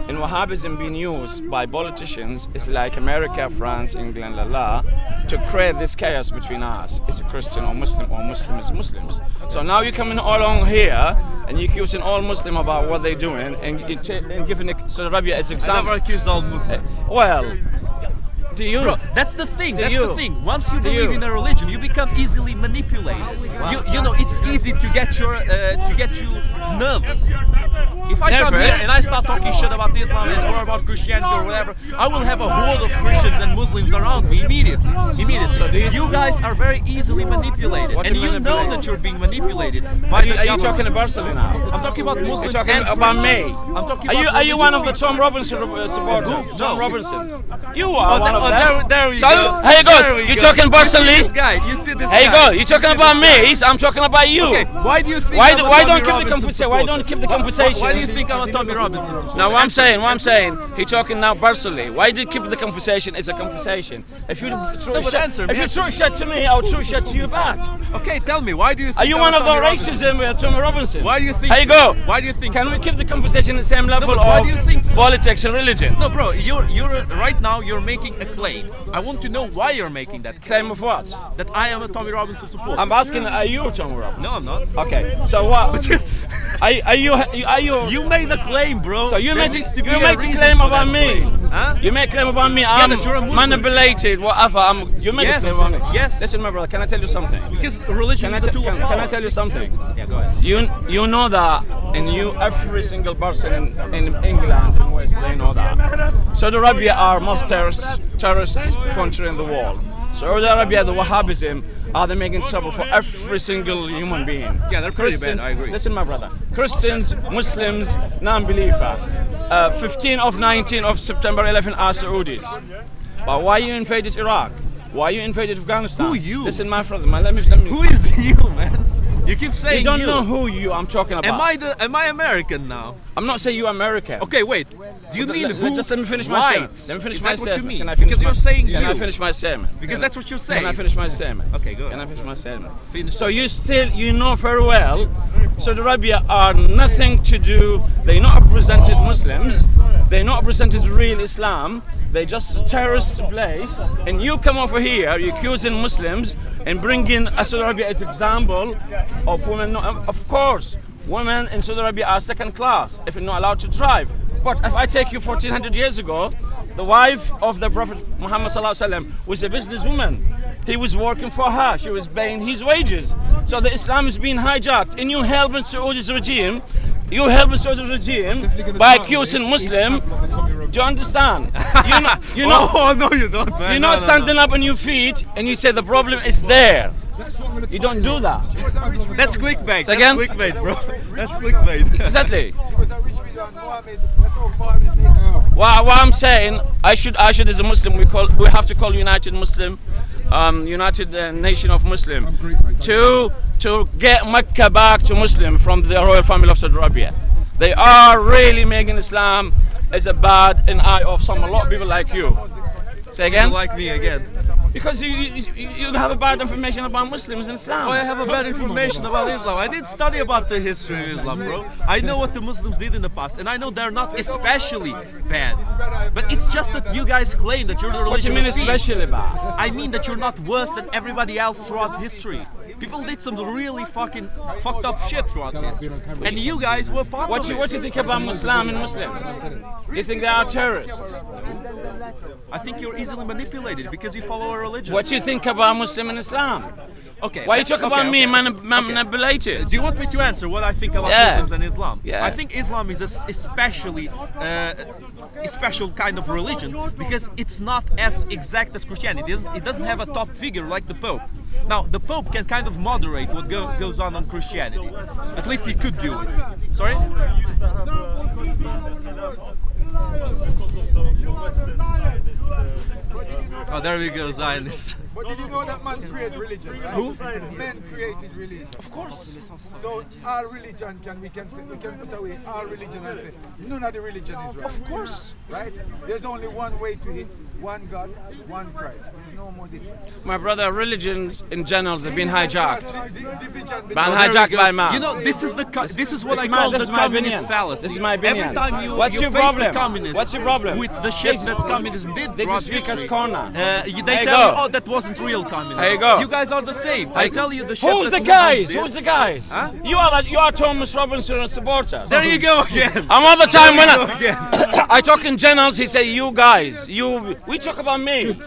and Wahhabism being used by politicians is like America, France, England, to create this chaos between us. Is a Christian or Muslim is Muslims. So now you're coming along here and you're accusing all Muslims about what they're doing and giving Saudi Arabia as example. I never accused all Muslims. Well, do you? Bro, that's the thing. The thing. Once you Do believe you? in a religion, you become easily manipulated. You know, it's easy to get you nervous. If I come here and I start talking shit about Islam or about Christianity or whatever, I will have a horde of Christians and Muslims around me immediately. So do You guys are very easily manipulated, What and you you know manipulate? that you're being manipulated by the Are you government. talking about Barcelona now? I'm talking about Muslims You're talking and about me. Christians. I'm talking about Are you one of the religious Tom Robinson supporters? Who? Tom No. Robinson. You are Oh, one of them. there we So, go. here you go. There we You're go. talking Barcelona. You see this guy. You see this Here you guy. go. You're talking see about this guy. me. I'm talking about you. Okay, why do you think Why I'm a don't Tommy keep the Robinson conversation? Why supporter? don't keep the conversation? Why do you think I'm a Tommy Robinson supporter? Now what I'm saying, he talking now personally. Why do you keep the conversation as a conversation? If you throw but answer me. shit to me, I'll throw shit to you back. Okay, tell me, why do you think Are you I'm one a of the Tommy Robinson racism, Tommy Robinson? Why do you think Here you so? go. Why do you think Can so? we keep the conversation at the same level but why of do you think so? politics and religion? No, bro, you're right now. You're making a claim. I want to know why you're making that claim. Claim of what? That I am a Tommy Robinson supporter. I'm asking, are you Tommy Robinson? No, I'm not. Okay, so what? Are you? You made a claim, bro. So you There made needs to be a reason claim for about that me. claim. Huh? You make a claim about me. I'm that you're a Muslim. manipulated. Whatever. You make Yes, a claim about me. yes. Listen, my brother. Can I tell you something? Because religion is a tool of power. Can I tell you something? Yeah, go ahead. You know that, and every single person in England and West, they know that. Saudi Arabia are most terrorist country in the world. Saudi Arabia, the Wahhabism, are they making trouble for every single human being. Yeah, they're pretty bad, I agree. Listen, my brother. Christians, Muslims, non-believer. 15 of 19 of September 11 are Saudis. But why you invaded Iraq? Why you invaded Afghanistan? Who you? Listen, my brother. Let me. Who is you, man? You keep saying You don't know who I'm talking about. Am I American now? I'm not saying you American. Okay, wait. Do you mean who? Just let me finish my whites? statement. Let me finish Is my that what you statement. mean? Can I finish Because you're saying Can you. I finish my statement? Because that's what you're saying. Can I finish my statement? Okay, go Can I ahead. finish my statement? Finish. So you know very well, Saudi Arabia are nothing to do. They're not represented Muslims. They're not represented real Islam. They just terrorist place. And you come over here, you're accusing Muslims and bringing Saudi Arabia as example of women. No, of course, women in Saudi Arabia are second class if you're not allowed to drive. But if I take you 1400 years ago, the wife of the Prophet Muhammad ﷺ was a businesswoman. He was working for her. She was paying his wages. So the Islam is being hijacked. And you helping Saudi's regime. You helping Saudi's regime by accusing Muslim. Do you understand? You know. Oh no, you don't, man. You're not standing up on your feet and you say the problem is there. You don't do that. That's clickbait. Say again? That's clickbait, bro. That's clickbait. Exactly. She was a rich widow and Muhammad. That's how Muhammad made it. What I'm saying, I should as a Muslim, we have to call United Muslim, United Nation of Muslim, to get Mecca back to Muslim from the royal family of Saudi Arabia. They are really making Islam as a bad in eye of a lot of people like you. Say again? Like me again. Because you have a bad information about Muslims and Islam. Oh, I have a bad information about Islam. I did study about the history of Islam, bro. I know what the Muslims did in the past, and I know they're not especially bad. But it's just that you guys claim that you're the What do you religion mean of peace. especially bad? I mean that you're not worse than everybody else throughout history. People did some really fucking fucked up shit throughout history, and you guys were part of it. What you think about Muslim and Muslim? You think they are terrorists? I think you're easily manipulated because you follow a religion. What you think about Muslim and Islam? Okay. Why you talk about me okay. manipulated? Do you want me to answer what I think about Yeah. Muslims and Islam? Yeah. I think Islam is a special kind of religion because it's not as exact as Christianity. It doesn't have a top figure like the Pope. Now, the Pope can kind of moderate what goes on Christianity. At least he could do it. Sorry? Oh, there we go, Zionist. But did you know that man created religion? Right? Who? Men created religion. Of course. So our religion we can put away our religion and say none of the religion is right. Of course. Right? There's only one way to it, one God, one Christ. There's no more difference. My brother, religions in general have been hijacked. Division Man There we hijacked go. by man. You know, this is what I my- call this the is my communist opinion. fallacy. This is my opinion. Every time you, What's you your face problem? the communists What's your problem? with the shit that communism did This throughout is Speaker's history, Corner. they you tell go. you, oh, that wasn't real communism. There you go. You guys are the same. I tell you the shit Who's that the Muslims guys? did. Who's the guys? Huh? You are Thomas Robinson supporters. There you go again. I'm all the time when again. I talk in generals, he say you guys, you. We talk about me. Do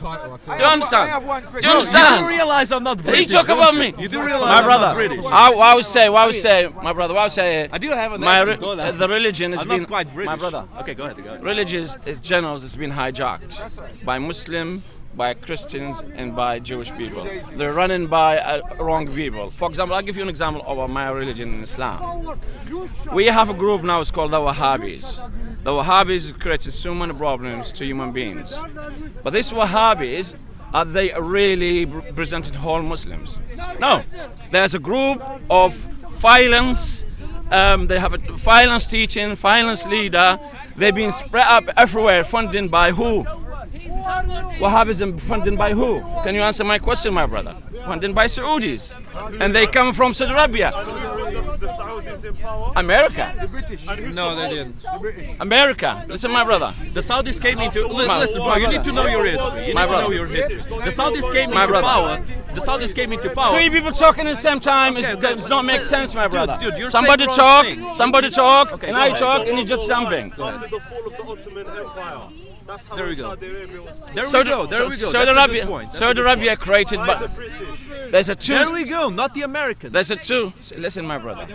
you understand? I have one question. Do you You understand? do realize I'm not He British. talk don't about you? me. You do realize My I'm brother. not British. I would say, my brother. I would say. I do have an My accent. Go ahead. the religion has I'm been not quite British. my brother. Okay, go ahead. Go ahead. Religious generals has been hijacked by Muslim, by Christians, and by Jewish people. They're running by wrong people. For example, I'll give you an example of my religion in Islam. We have a group now. It's called the Wahhabis. The Wahhabis created so many problems to human beings. But these Wahhabis, are they really presented whole Muslims? No. There's a group of violence. They have a violence teaching, violence leader. They've been spread up everywhere, funded by who? Wahhabism funded by who? Can you answer my question, my brother? Funded by Saudis. And they come from Saudi Arabia. The Saudis in power. America. No, they didn't. America. Listen, my brother. The Saudis came into. My- Listen, bro, my you need to know brother. your history. You My need to know brother. your history. The Saudis came My into brother. power. The Saudis came into power. Three people talking at the same time Okay, does not make sense, my brother. Dude, you're somebody saying talk, wrong thing. somebody talk, Okay, and go I ahead. talk, and you're just jumping. After the fall of the Ottoman Empire, that's how There we go. Saudi Arabia was There we Saudi- go. There we go. Saudi That's a Arabia, good point. That's a Saudi good Arabia point. created, by the but British. there's a two. There we go. Not the Americans. There's a two. Listen, my brother.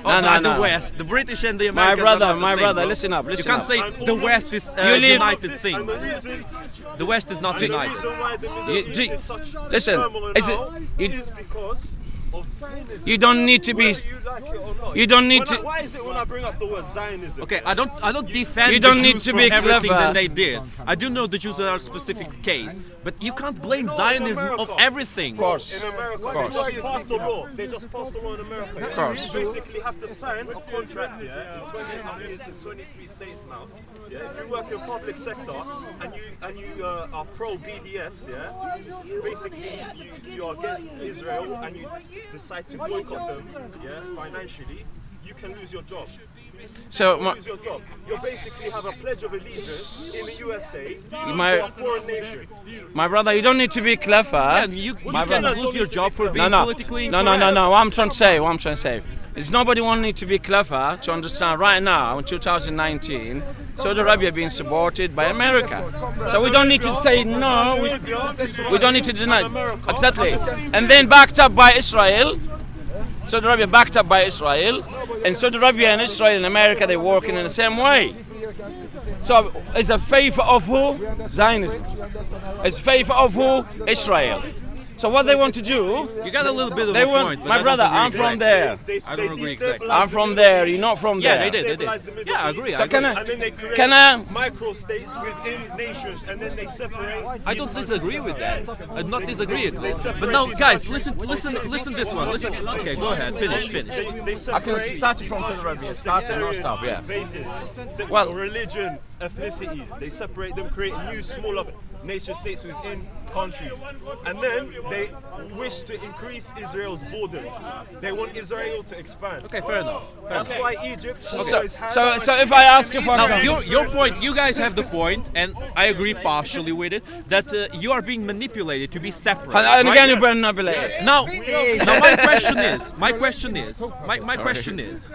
Oh, no, the no. West, the British and the My Americans. brother, are not the my same, brother, bro. listen up, listen You can't up. say the West is You live- united thing. And the reason, The West is not the united. reason why the Middle You- East do- is such listen, turmoil is it- now you- is because of Zionism. You don't need to be. Whether you like it or not. You don't need When to- why is it when I bring up the word Zionism? Okay, I don't defend You don't the need Jews to from be everything clever. that they did. I do know the Jews are a specific case, but you can't blame Zionism of everything. Of course. In America, they just passed the law. They just passed the law in America. Of course. You basically have to sign a contract, yeah, in 20, I think it's in 23 states now. Yeah, if you work in public sector and you are pro BDS, yeah, basically you are against Israel and you decide to boycott them, yeah, financially, you can lose your job. So You lose your job. You basically have a pledge of allegiance in the USA My- for a foreign nation. my brother, you don't need to be clever. And you My can brother. lose your job for No, being no, politically no, incorrect. no, no, no. What I'm trying to say is nobody won't need to be clever to understand right now in 2019, Saudi Arabia being supported by America. So we don't need to say no. We don't need to deny exactly. And then backed up by Israel. Saudi Arabia backed up by Israel, and Saudi Arabia and Israel and America they working in the same way. So it's a favor of who? Zionism. It's a favor of who? Israel. So what they want to do? You got a little bit of They a want. point. but I My don't brother, agree I'm from exactly. there. I don't agree exactly. I'm from there. You're not from Yeah, there. they did. Destabilize the Middle Yeah, I East. agree. So I can agree. And then they create Can I? micro-states within nations, and then they separate. I don't disagree with that. I do not disagree with that. But now, guys, listen this one. Listen. Okay, go ahead. Finish. They I can separate start it these from Saudi countries Arabia. on Start it, not sectarian stop, yeah. basis. Well- Religion, ethnicities. They separate them, create new smaller nation states within countries, and then they wish to increase Israel's borders. They want Israel to expand. Okay, fair enough. That's why Egypt So, always has. so if I ask you for Now, example, your point, you guys have the point, and I agree partially with it, that you are being manipulated to be separate. and right? again you better not be late. Now, my question is,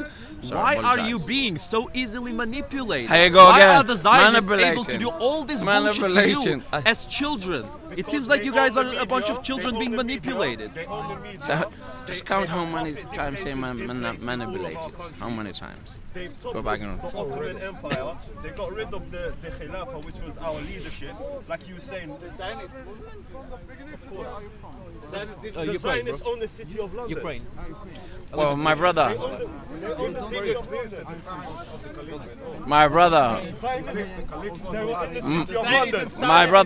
why are you being so easily manipulated? Here you go Why again. are the Zionists able to Manipulation. do all this bullshit to you Manipulation. as children? It seems like you guys are a bunch of children being manipulated. They own the media. So just count how many times they manipulated. How many times? They've took Go back and the Ottoman Empire. They got rid of the Khilafah, which was our leadership. Like you were saying, of course. The Zionists own the city of London. Ukraine. Well, my brother, They own the city of London. my brother, Zionists, they own the city of London. my brother.